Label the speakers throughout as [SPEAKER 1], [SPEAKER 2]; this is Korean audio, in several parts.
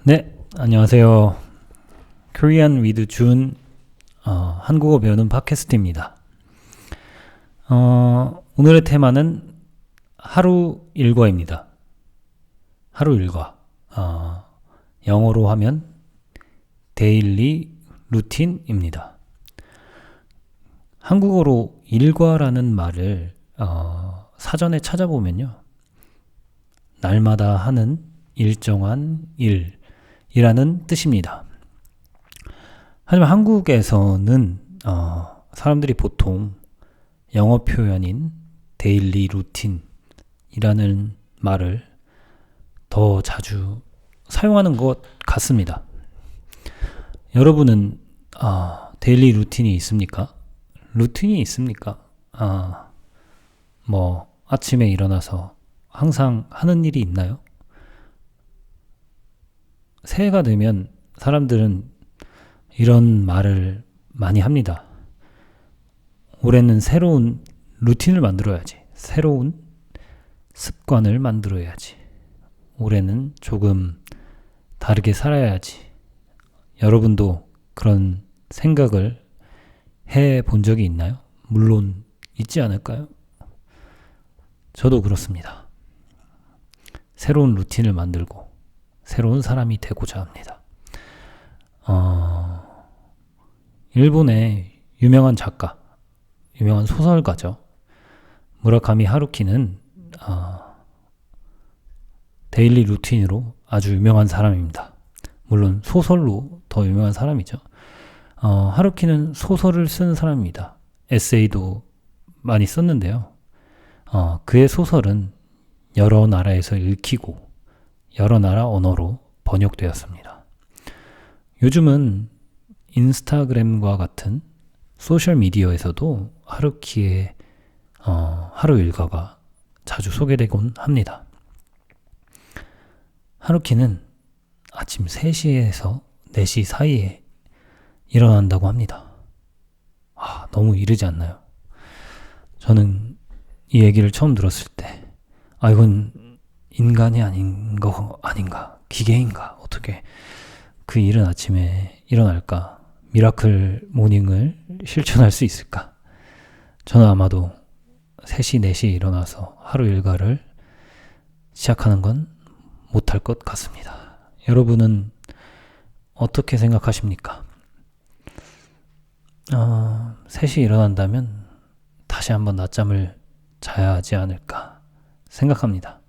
[SPEAKER 1] 네, 안녕하세요. Korean with June 한국어 배우는 팟캐스트입니다. 오늘의 테마는 하루 일과입니다. 하루 일과. 영어로 하면 데일리 루틴입니다. 한국어로 일과라는 말을 사전에 찾아보면요. 날마다 하는 일정한 일이라는 뜻입니다. 하지만 한국에서는 사람들이 보통 영어 표현인 데일리 루틴이라는 말을 더 자주 사용하는 것 같습니다. 여러분은 데일리 루틴이 있습니까? 루틴이 있습니까? 아침에 일어나서 항상 하는 일이 있나요? 새해가 되면 사람들은 이런 말을 많이 합니다. 올해는 새로운 루틴을 만들어야지. 새로운 습관을 만들어야지. 올해는 조금 다르게 살아야지. 여러분도 그런 생각을 해 본 적이 있나요? 물론 있지 않을까요? 저도 그렇습니다. 새로운 루틴을 만들고 새로운 사람이 되고자 합니다. 일본의 유명한 작가, 유명한 소설가죠. 무라카미 하루키는 데일리 루틴으로 아주 유명한 사람입니다. 물론 소설로 더 유명한 사람이죠. 하루키는 소설을 쓴 사람입니다. 에세이도 많이 썼는데요. 그의 소설은 여러 나라에서 읽히고 여러 나라 언어로 번역되었습니다. 요즘은 인스타그램과 같은 소셜미디어에서도 하루키의 하루 일과가 자주 소개되곤 합니다. 하루키는 아침 3시에서 4시 사이에 일어난다고 합니다. 너무 이르지 않나요? 저는 이 얘기를 처음 들었을 때 이건 인간이 아닌가? 기계인가? 어떻게 그 이른 아침에 일어날까? 미라클 모닝을 실천할 수 있을까? 저는 아마도 3시, 4시에 일어나서 하루 일과를 시작하는 건 못할 것 같습니다. 여러분은 어떻게 생각하십니까? 3시에 일어난다면 다시 한번 낮잠을 자야 하지 않을까 생각합니다.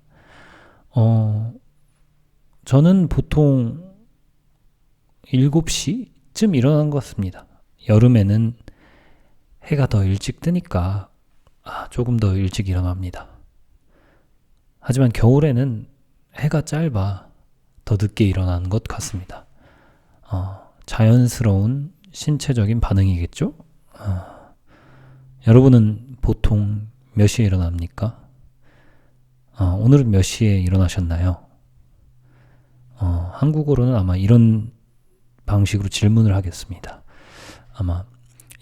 [SPEAKER 1] 저는 보통 7시쯤 일어나는 것 같습니다. 여름에는 해가 더 일찍 뜨니까 조금 더 일찍 일어납니다. 하지만 겨울에는 해가 짧아 더 늦게 일어나는 것 같습니다. 자연스러운 신체적인 반응이겠죠? 여러분은 보통 몇 시에 일어납니까? 오늘은 몇 시에 일어나셨나요? 한국어로는 아마 이런 방식으로 질문을 하겠습니다. 아마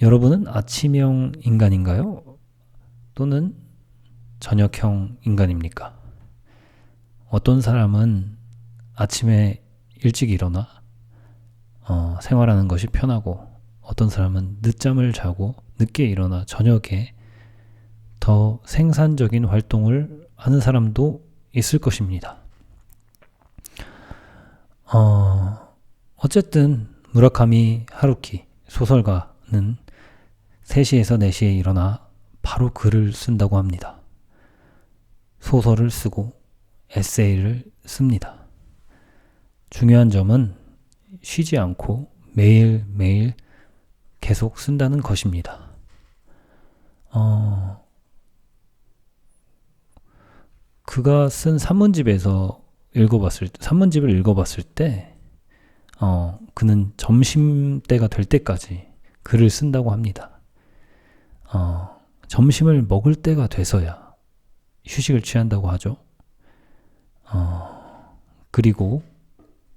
[SPEAKER 1] 여러분은 아침형 인간인가요? 또는 저녁형 인간입니까? 어떤 사람은 아침에 일찍 일어나 생활하는 것이 편하고 어떤 사람은 늦잠을 자고 늦게 일어나 저녁에 더 생산적인 활동을 하는 사람도 있을 것입니다. 어쨌든 무라카미 하루키 소설가는 3시에서 4시에 일어나 바로 글을 쓴다고 합니다. 소설을 쓰고 에세이를 씁니다. 중요한 점은 쉬지 않고 매일매일 계속 쓴다는 것입니다. 그가 쓴 산문집을 읽어봤을 때 그는 점심때가 될 때까지 글을 쓴다고 합니다. 점심을 먹을 때가 돼서야 휴식을 취한다고 하죠. 그리고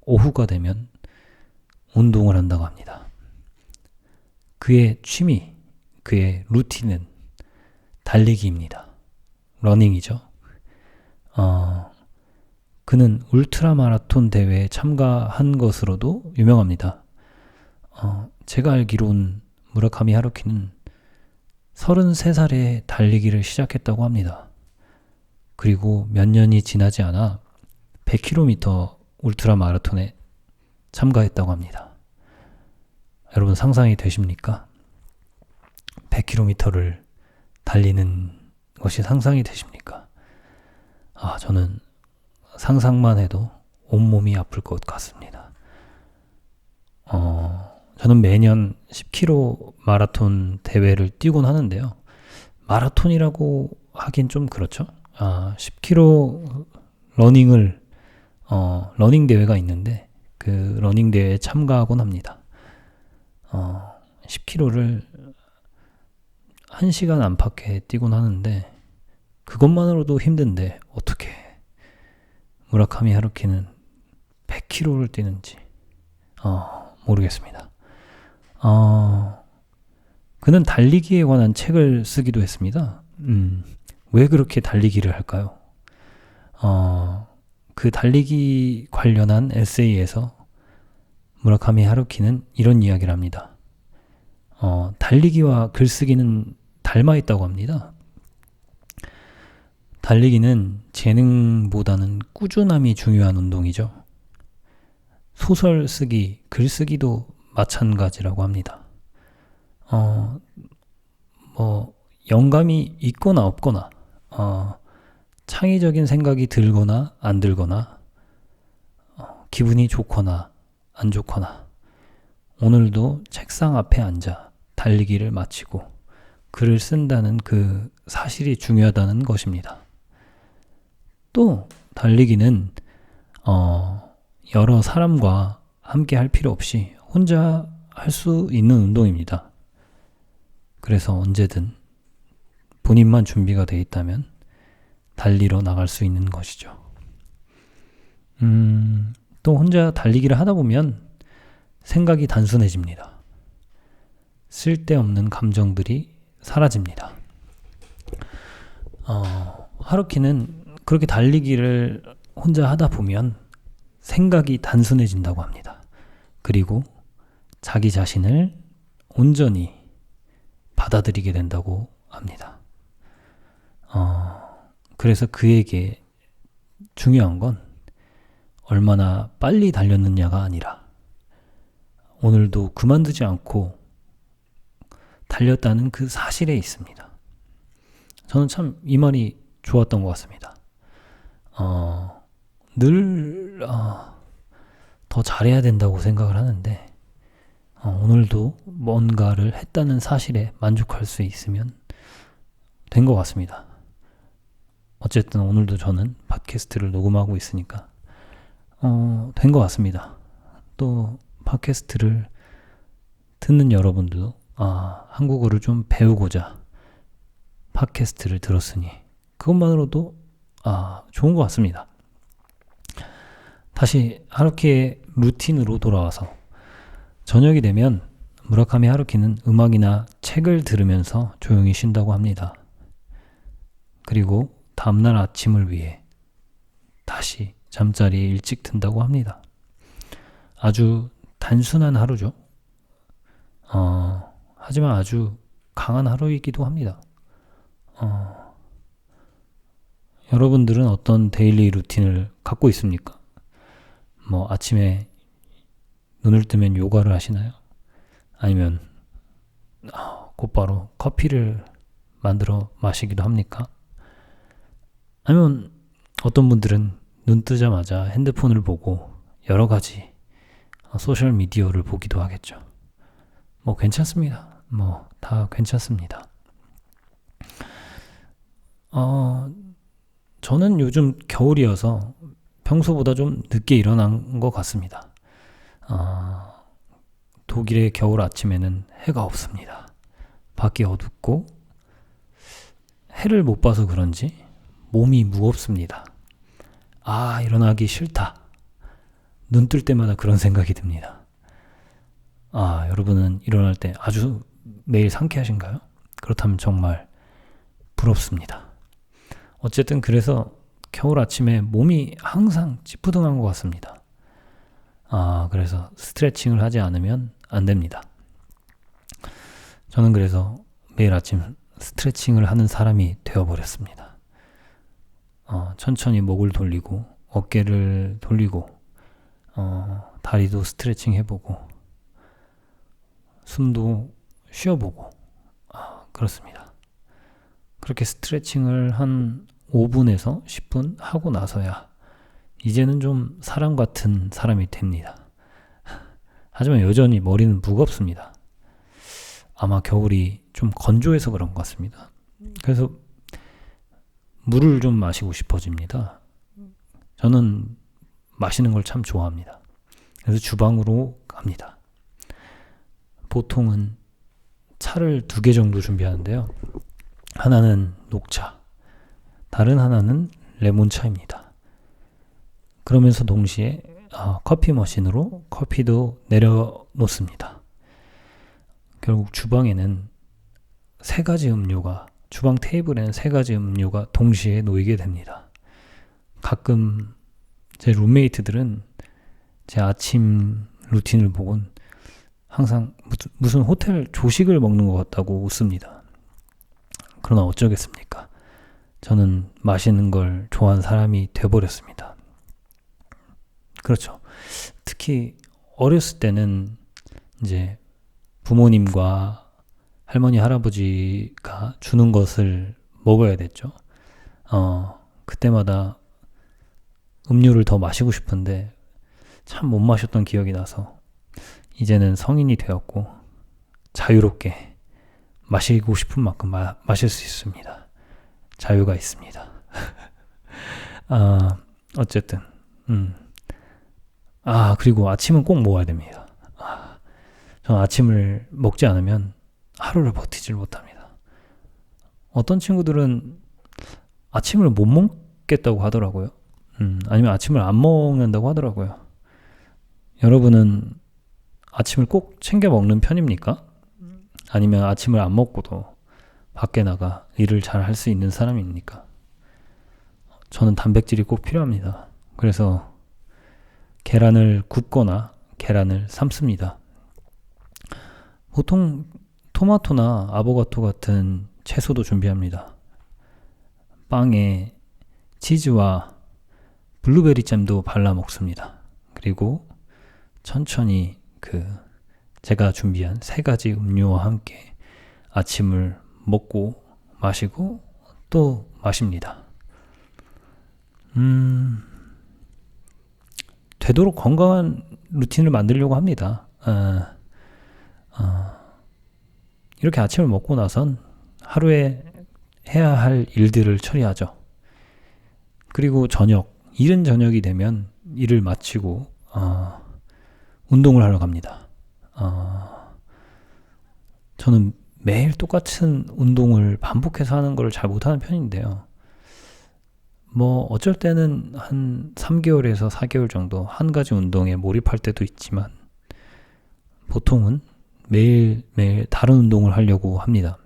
[SPEAKER 1] 오후가 되면 운동을 한다고 합니다. 그의 취미, 그의 루틴은 달리기입니다. 러닝이죠. 그는 울트라 마라톤 대회에 참가한 것으로도 유명합니다. 제가 알기론 무라카미 하루키는 33살에 달리기를 시작했다고 합니다. 그리고 몇 년이 지나지 않아 100km 울트라 마라톤에 참가했다고 합니다. 여러분 상상이 되십니까? 100km를 달리는 것이 상상이 되십니까? 저는 상상만 해도 온몸이 아플 것 같습니다. 저는 매년 10km 마라톤 대회를 뛰곤 하는데요. 마라톤이라고 하긴 좀 그렇죠. 10km 러닝 대회가 있는데 그 러닝 대회에 참가하곤 합니다. 10km를 1시간 안팎에 뛰곤 하는데 그것만으로도 힘든데 어떻게 무라카미 하루키는 100km를 뛰는지 모르겠습니다. 그는 달리기에 관한 책을 쓰기도 했습니다. 왜 그렇게 달리기를 할까요? 그 달리기 관련한 에세이에서 무라카미 하루키는 이런 이야기를 합니다. 달리기와 글쓰기는 닮아 있다고 합니다. 달리기는 재능보다는 꾸준함이 중요한 운동이죠. 소설 쓰기, 글쓰기도 마찬가지라고 합니다. 영감이 있거나 없거나, 창의적인 생각이 들거나 안 들거나, 기분이 좋거나 안 좋거나, 오늘도 책상 앞에 앉아 달리기를 마치고 글을 쓴다는 그 사실이 중요하다는 것입니다. 또 달리기는 여러 사람과 함께 할 필요 없이 혼자 할 수 있는 운동입니다. 그래서 언제든 본인만 준비가 되어 있다면 달리러 나갈 수 있는 것이죠. 또 혼자 달리기를 하다 보면 생각이 단순해집니다. 쓸데없는 감정들이 사라집니다. 하루키는 그렇게 달리기를 혼자 하다 보면 생각이 단순해진다고 합니다. 그리고 자기 자신을 온전히 받아들이게 된다고 합니다. 그래서 그에게 중요한 건 얼마나 빨리 달렸느냐가 아니라 오늘도 그만두지 않고 달렸다는 그 사실에 있습니다. 저는 참 이 말이 좋았던 것 같습니다. 늘 더 잘해야 된다고 생각을 하는데 오늘도 뭔가를 했다는 사실에 만족할 수 있으면 된 것 같습니다. 어쨌든 오늘도 저는 팟캐스트를 녹음하고 있으니까 된 것 같습니다. 또 팟캐스트를 듣는 여러분도 한국어를 좀 배우고자 팟캐스트를 들었으니 그것만으로도 좋은 것 같습니다. 다시 하루키의 루틴으로 돌아와서 저녁이 되면 무라카미 하루키는 음악이나 책을 들으면서 조용히 쉰다고 합니다. 그리고 다음날 아침을 위해 다시 잠자리에 일찍 든다고 합니다. 아주 단순한 하루죠. 하지만 아주 강한 하루이기도 합니다. 여러분들은 어떤 데일리 루틴을 갖고 있습니까? 아침에 눈을 뜨면 요가를 하시나요? 아니면 곧바로 커피를 만들어 마시기도 합니까? 아니면 어떤 분들은 눈 뜨자마자 핸드폰을 보고 여러 가지 소셜 미디어를 보기도 하겠죠. 괜찮습니다. 다 괜찮습니다. 저는 요즘 겨울이어서 평소보다 좀 늦게 일어난 것 같습니다. 독일의 겨울 아침에는 해가 없습니다. 밖이 어둡고 해를 못 봐서 그런지 몸이 무겁습니다. 일어나기 싫다. 눈 뜰 때마다 그런 생각이 듭니다. 여러분은 일어날 때 아주 매일 상쾌하신가요? 그렇다면 정말 부럽습니다. 어쨌든 그래서 겨울 아침에 몸이 항상 찌뿌둥한 것 같습니다. 그래서 스트레칭을 하지 않으면 안 됩니다. 저는 그래서 매일 아침 스트레칭을 하는 사람이 되어버렸습니다. 천천히 목을 돌리고 어깨를 돌리고 다리도 스트레칭 해보고 숨도 쉬어보고 그렇습니다. 그렇게 스트레칭을 한 5분에서 10분 하고 나서야 이제는 좀 사람 같은 사람이 됩니다. 하지만 여전히 머리는 무겁습니다. 아마 겨울이 좀 건조해서 그런 것 같습니다. 그래서 물을 좀 마시고 싶어집니다. 저는 마시는 걸 참 좋아합니다. 그래서 주방으로 갑니다. 보통은 차를 2개 정도 준비하는데요. 하나는 녹차, 다른 하나는 레몬차입니다. 그러면서 동시에 커피 머신으로 커피도 내려놓습니다. 결국 주방에는 3가지 음료가, 주방 테이블에는 3가지 음료가 동시에 놓이게 됩니다. 가끔 제 룸메이트들은 제 아침 루틴을 보곤 항상 무슨 호텔 조식을 먹는 것 같다고 웃습니다. 그러나 어쩌겠습니까? 저는 마시는 걸 좋아하는 사람이 돼버렸습니다. 그렇죠. 특히 어렸을 때는 이제 부모님과 할머니, 할아버지가 주는 것을 먹어야 됐죠. 그때마다 음료를 더 마시고 싶은데 참 못 마셨던 기억이 나서 이제는 성인이 되었고 자유롭게 마시고 싶은 만큼 마실 수 있습니다. 자유가 있습니다. 어쨌든 그리고 아침은 꼭 먹어야 됩니다. 저는 아침을 먹지 않으면 하루를 버티질 못합니다. 어떤 친구들은 아침을 못 먹겠다고 하더라고요. 아니면 아침을 안 먹는다고 하더라고요. 여러분은 아침을 꼭 챙겨 먹는 편입니까? 아니면 아침을 안 먹고도 밖에 나가 일을 잘 할 수 있는 사람입니까? 저는 단백질이 꼭 필요합니다. 그래서 계란을 굽거나 계란을 삶습니다. 보통 토마토나 아보카도 같은 채소도 준비합니다. 빵에 치즈와 블루베리 잼도 발라 먹습니다. 그리고 천천히 제가 준비한 3가지 음료와 함께 아침을 먹고 마시고 또 마십니다. 되도록 건강한 루틴을 만들려고 합니다. 이렇게 아침을 먹고 나선 하루에 해야 할 일들을 처리하죠. 그리고 이른 저녁이 되면 일을 마치고 운동을 하러 갑니다. 저는 매일 똑같은 운동을 반복해서 하는 걸 잘 못하는 편인데요. 어쩔 때는 한 3개월에서 4개월 정도 한 가지 운동에 몰입할 때도 있지만 보통은 매일매일 다른 운동을 하려고 합니다.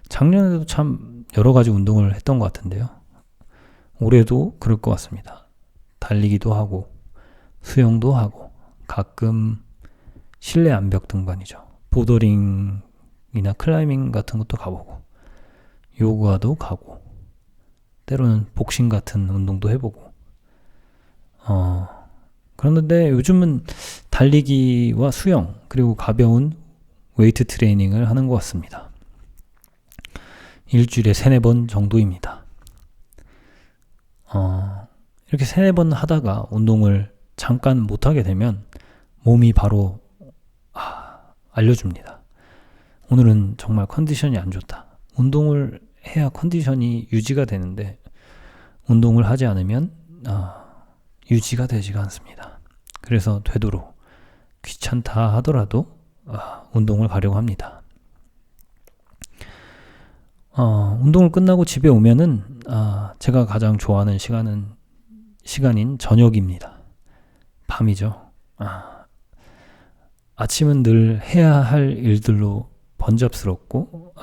[SPEAKER 1] 작년에도 참 여러 가지 운동을 했던 것 같은데요. 올해도 그럴 것 같습니다. 달리기도 하고 수영도 하고 가끔 실내 암벽 등반이죠. 보더링이나 클라이밍 같은 것도 가보고 요가도 가고 때로는 복싱 같은 운동도 해보고 그런데 요즘은 달리기와 수영 그리고 가벼운 웨이트 트레이닝을 하는 것 같습니다. 일주일에 3-4번 정도입니다. 이렇게 3-4번 하다가 운동을 잠깐 못하게 되면 몸이 바로 알려줍니다. 오늘은 정말 컨디션이 안 좋다. 운동을 해야 컨디션이 유지가 되는데 운동을 하지 않으면 유지가 되지가 않습니다. 그래서 되도록 귀찮다 하더라도 운동을 가려고 합니다. 운동을 끝나고 집에 오면은 제가 가장 좋아하는 시간인 저녁입니다. 밤이죠. 아침은 늘 해야 할 일들로 번잡스럽고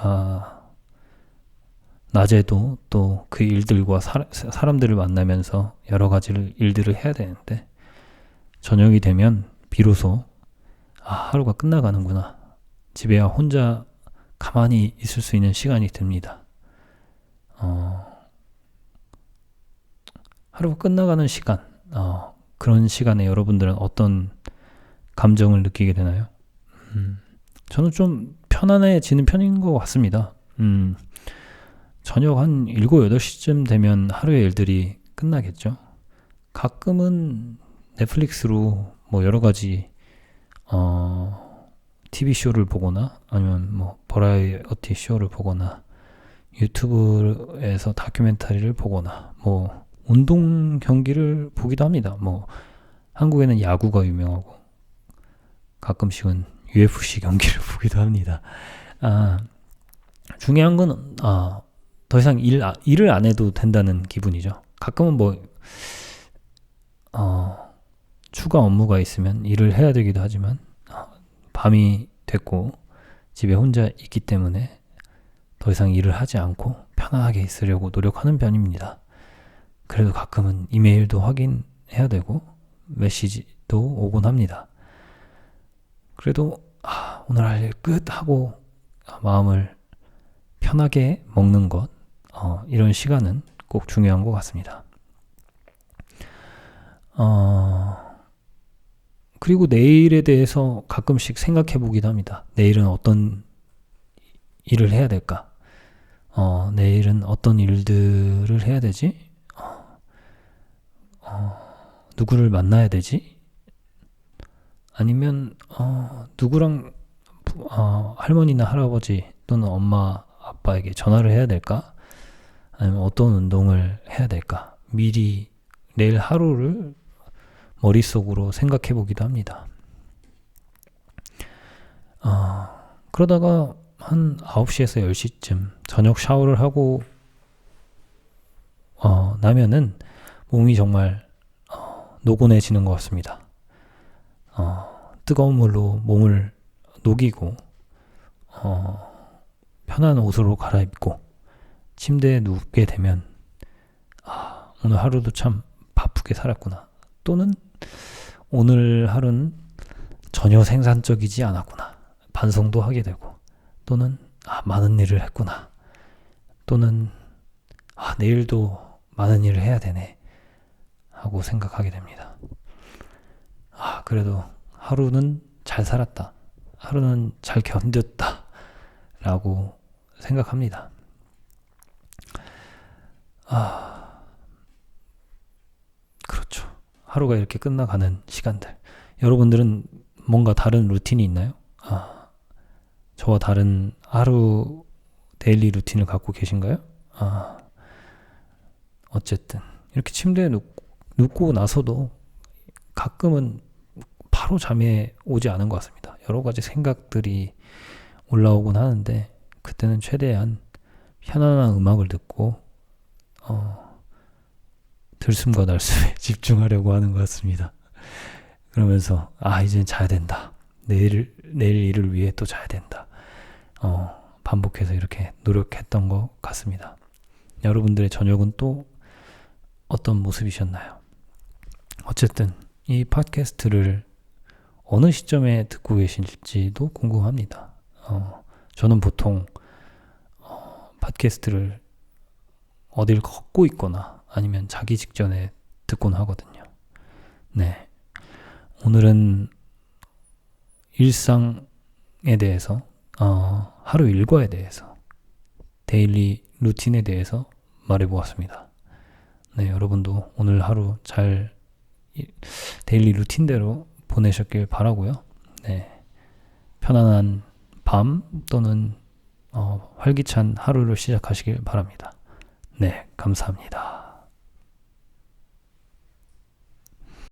[SPEAKER 1] 낮에도 또 그 일들과 사람들을 만나면서 여러 가지 일들을 해야 되는데 저녁이 되면 비로소 하루가 끝나가는구나. 집에 혼자 가만히 있을 수 있는 시간이 듭니다. 하루가 끝나가는 시간, 그런 시간에 여러분들은 어떤 감정을 느끼게 되나요? 저는 좀 편안해지는 편인 것 같습니다. 저녁 한 7, 8시쯤 되면 하루의 일들이 끝나겠죠. 가끔은 넷플릭스로 뭐 여러 가지 TV쇼를 보거나 아니면 뭐 버라이어티 쇼를 보거나 유튜브에서 다큐멘터리를 보거나 뭐 운동 경기를 보기도 합니다. 뭐 한국에는 야구가 유명하고 가끔씩은 UFC 경기를 보기도 합니다. 중요한 건 더 이상 일을 안 해도 된다는 기분이죠. 가끔은 뭐 추가 업무가 있으면 일을 해야 되기도 하지만 밤이 됐고 집에 혼자 있기 때문에 더 이상 일을 하지 않고 편안하게 있으려고 노력하는 편입니다. 그래도 가끔은 이메일도 확인해야 되고 메시지도 오곤 합니다. 그래도 오늘 할 일 끝 하고 마음을 편하게 먹는 것, 이런 시간은 꼭 중요한 것 같습니다. 그리고 내일에 대해서 가끔씩 생각해 보기도 합니다. 내일은 어떤 일을 해야 될까? 내일은 어떤 일들을 해야 되지? 누구를 만나야 되지? 아니면 누구랑 할머니나 할아버지 또는 엄마 아빠에게 전화를 해야 될까? 아니면 어떤 운동을 해야 될까? 미리 내일 하루를 머릿속으로 생각해 보기도 합니다. 그러다가 한 9시에서 10시쯤 저녁 샤워를 하고 나면은 몸이 정말 노곤해지는 것 같습니다. 뜨거운 물로 몸을 녹이고 편한 옷으로 갈아입고 침대에 눕게 되면 오늘 하루도 참 바쁘게 살았구나. 또는 오늘 하루는 전혀 생산적이지 않았구나. 반성도 하게 되고 또는 많은 일을 했구나. 또는 내일도 많은 일을 해야 되네 하고 생각하게 됩니다. 그래도 하루는 잘 살았다. 하루는 잘 견뎠다 라고 생각합니다. 그렇죠. 하루가 이렇게 끝나가는 시간들. 여러분들은 뭔가 다른 루틴이 있나요? 저와 다른 하루 데일리 루틴을 갖고 계신가요? 어쨌든 이렇게 침대에 눕고 나서도 가끔은 바로 잠에 오지 않은 것 같습니다. 여러 가지 생각들이 올라오곤 하는데 그때는 최대한 편안한 음악을 듣고 들숨과 날숨에 집중하려고 하는 것 같습니다. 그러면서 이젠 자야 된다. 내일 일을 위해 또 자야 된다. 반복해서 이렇게 노력했던 것 같습니다. 여러분들의 저녁은 또 어떤 모습이셨나요? 어쨌든 이 팟캐스트를 어느 시점에 듣고 계실지도 궁금합니다. 저는 보통 팟캐스트를 어딜 걷고 있거나 아니면 자기 직전에 듣곤 하거든요. 네. 오늘은 일상에 대해서, 하루 일과에 대해서, 데일리 루틴에 대해서 말해보았습니다. 네, 여러분도 오늘 하루 잘 데일리 루틴대로 보내셨길 바라고요. 네, 편안한 밤 또는 활기찬 하루를 시작하시길 바랍니다. 네, 감사합니다.